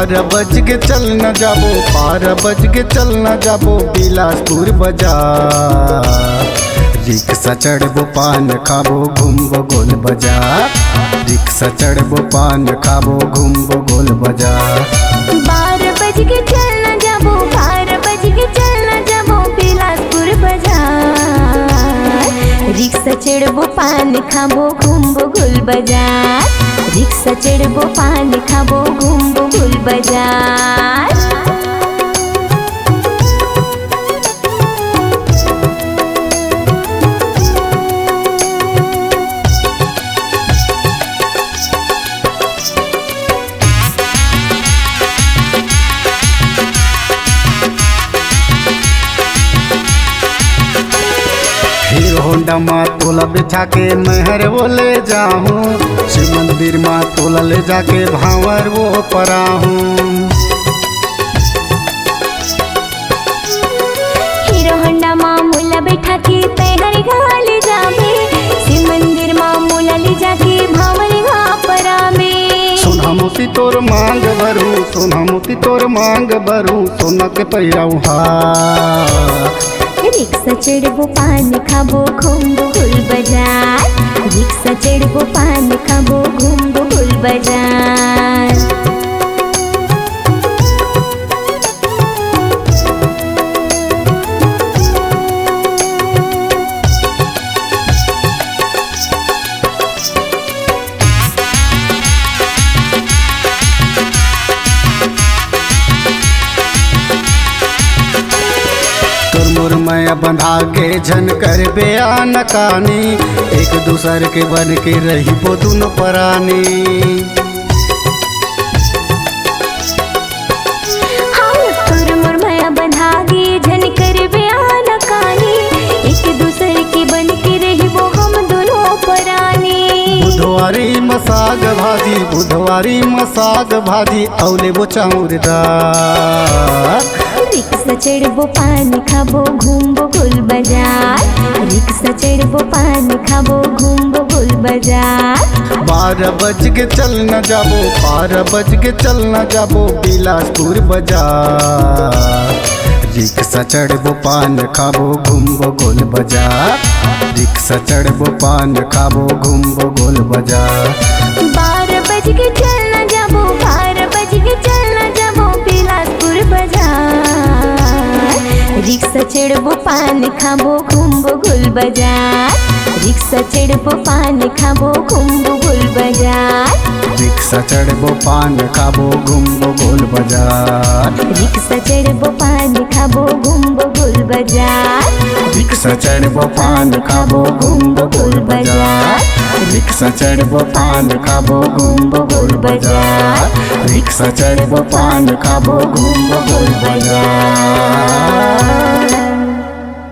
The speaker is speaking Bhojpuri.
12 बज के चल न जाबो, 12 बज के चल न जाबो बिलासपुर बाजार। रिक्शा चढ़बो पान खाबो घूमबो गोल बाजार, रिक्शा चढ़बो पान खाबो घूमबो गोल बाजार। 12 बज के चल न जाबो, 12 बज के चल न जाबो बिलासपुर बाजार। रिक्शा चढ़बो पान खाबो घूमबो गोल बाजार, रिक्शा चढ़बो पान खाबो घूमबो गोल बाजार। हीरो होंडा माँ तोला बिठा के महर वो ले जाऊँ, शिव मंदिर माँ तोला ले जाके भावर वो पराहूँ। हीरो होंडा माँ मोला बैठा के तैहर घा ले जाबे, शिव मंदिर माँ मोला ले जाके भावर घा परामे। सोना मोती तोर मांग भरू, सोना मोती तोर मांग भरू, सोना के पहिराऊ हा। रिक्शा चढ़बो पान खाबो घूमबो गोल बाजार, रिक्शा चढ़बो पान खाबो घूमबो गोल बाजार। मोर मैया बंधा के झन कर बयान कानी, एक दूसर के बन के रही बो दोनों परानी। हाँ तोर मोर माया बंधा के झन कर बयान कानी, एक दूसरे के बन के रही वो हम दोनों परानी। बुधवारी मसाग भाजी, बुधवारी मसाग भाजी औले वो चाउर दाल। रिक्शा चढ़बो पान खाबो घूमबो गोल बाजार, रिक्शा चढ़बो पान खाबो घूमबो गोल बाजार। 12 बज के चल न जाबो, 12 बज के चल न जाबो बिलासपुर बाजार। रिक्शा चढ़बो पान खाबो घूमबो गोल बाजार, रिक्शा चढ़बो पान खाबो घूमबो गोल बाजार। 12 बज के चल न जाबो, 12 बज के चल न जाबो बिलासपुर बाजार। रिक्शा चढ़बो पान खाबो घूमबो गोल बाजार, रिक्शा चढ़बो पान खाबो घूमबो गोल बाजार। रिक्शा चढ़बो पान खाबो घूमबो गोल बाजार, रिक्शा चढ़बो पान खाबो घूमबो गोल बाजार। रिक्शा चढ़बो पान खाबो घूमबो गोल बाजार, रिक्शा चढ़बो पान खाबो घूमबो गोल बाजार, रिक्शा चढ़बो पान खाबो घूमबो गोल बाजार।